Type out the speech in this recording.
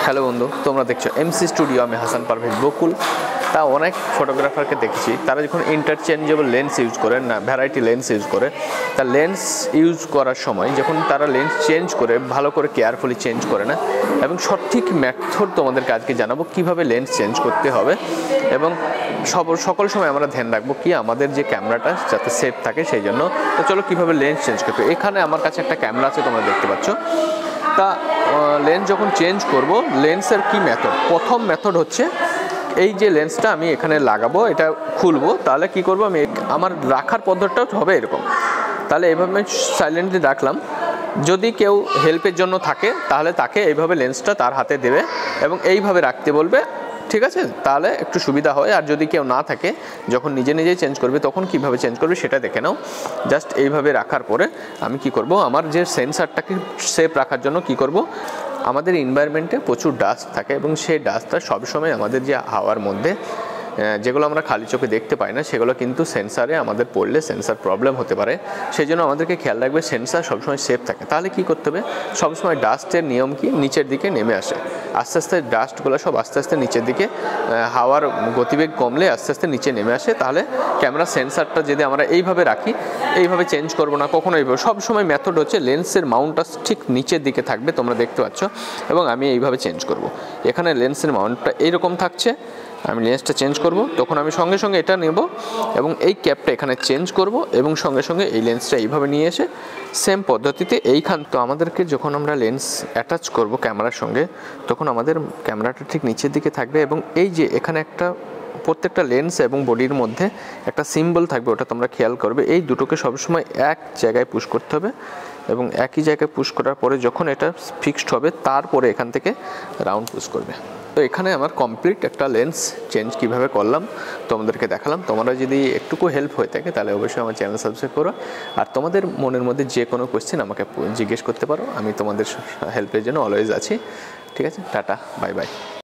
Hello বন্ধু, তোমরা দেখছো এমসি স্টুডিও। আমি হাসান পারভেজ বকুল। তা অনেক ফটোগ্রাফারকে দেখেছি তারা যখন ইন্টারচেঞ্জেবল লেন্স ইউজ করে, না ভ্যারাইটি লেন্স ইউজ করে, তা লেন্স ইউজ করার সময় যখন তারা লেন্স চেঞ্জ করে ভালো করে কেয়ারফুলি চেঞ্জ করে না, এবং সঠিক মেথড তোমাদেরকে আজকে জানাবো কীভাবে লেন্স চেঞ্জ করতে হবে। এবং সকল সময় আমরা ধ্যান রাখবো কি আমাদের যে ক্যামেরাটা যাতে সেফ থাকে সেই জন্য। তো চলো কীভাবে লেন্স চেঞ্জ করতে। এখানে আমার কাছে একটা ক্যামেরা আছে, তোমরা দেখতে পাচ্ছ। তা লেন্স যখন চেঞ্জ করব, লেন্সের কি মেথড, প্রথম মেথড হচ্ছে এই যে লেন্সটা আমি এখানে লাগাবো, এটা খুলবো। তাহলে কি করব, আমি আমার রাখার পদ্ধতিটাও হবে এরকম। তাহলে এইভাবে সাইলেন্টলি রাখলাম। যদি কেউ হেল্পের জন্য থাকে তাহলে তাকে এইভাবে লেন্সটা তার হাতে দেবে এবং এইভাবে রাখতে বলবে, ঠিক আছে? তাহলে একটু সুবিধা হয়। আর যদি কেউ না থাকে, যখন নিজে নিজেই চেঞ্জ করবে তখন কিভাবে চেঞ্জ করবে সেটা দেখে নাও। জাস্ট এইভাবে রাখার পরে আমি কি করব, আমার যে সেন্সারটাকে সেফ রাখার জন্য কি করব, আমাদের এনভায়রনমেন্টে প্রচুর ডাস্ট থাকে এবং সেই ডাস্টটা সবসময় আমাদের যে হাওয়ার মধ্যে যেগুলো আমরা খালি চোখে দেখতে পাই না, সেগুলো কিন্তু সেন্সারে আমাদের পড়লে সেন্সার প্রবলেম হতে পারে। সেই জন্য আমাদেরকে খেয়াল রাখবে সেন্সার সবসময় সেফ থাকে। তাহলে কি করতে হবে, সবসময় ডাস্টের নিয়ম কি, নিচের দিকে নেমে আসে। আস্তে আস্তে ডাস্টগুলো সব আস্তে আস্তে নিচের দিকে, হাওয়ার গতিবেগ কমলে আস্তে আস্তে নিচে নেমে আসে। তাহলে ক্যামেরা সেন্সারটা যদি আমরা এইভাবে রাখি, এইভাবে চেঞ্জ করবো না কখনো, এইভাবে সবসময় মেথড হচ্ছে লেন্সের মাউন্টটা ঠিক নিচের দিকে থাকবে, তোমরা দেখতে পাচ্ছ। এবং আমি এইভাবে চেঞ্জ করব। এখানে লেন্সের মাউন্টটা এইরকম থাকছে, আমি লেন্সটা চেঞ্জ করব, তখন আমি সঙ্গে সঙ্গে এটা নেব এবং এই ক্যাপটা এখানে চেঞ্জ করব এবং সঙ্গে সঙ্গে এই লেন্সটা এইভাবে নিয়ে এসে সেম পদ্ধতিতে এইখান। তো আমাদেরকে যখন আমরা লেন্স অ্যাটাচ করব ক্যামেরার সঙ্গে, তখন আমাদের ক্যামেরাটা ঠিক নিচের দিকে থাকবে এবং এই যে এখানে একটা প্রত্যেকটা লেন্স এবং বডির মধ্যে একটা সিম্বল থাকবে, ওটা তোমরা খেয়াল করবে। এই দুটোকে সবসময় এক জায়গায় পুশ করতে হবে এবং একই জায়গায় পুশ করার পরে যখন এটা ফিক্সড হবে তারপরে এখান থেকে রাউন্ড পুশ করবে। তো এখানে আমার কমপ্লিট একটা লেন্স চেঞ্জ কিভাবে করলাম তোমাদেরকে দেখালাম। তোমরা যদি একটুকু হেল্প হয়ে থাকে তাহলে অবশ্যই আমার চ্যানেল সাবস্ক্রাইব করো। আর তোমাদের মনের মধ্যে যে কোনো কোয়েশ্চেন আমাকে জিজ্ঞেস করতে পারো, আমি তোমাদের হেল্পের জন্য অলওয়েজ আছি। ঠিক আছে, টাটা, বাই বাই।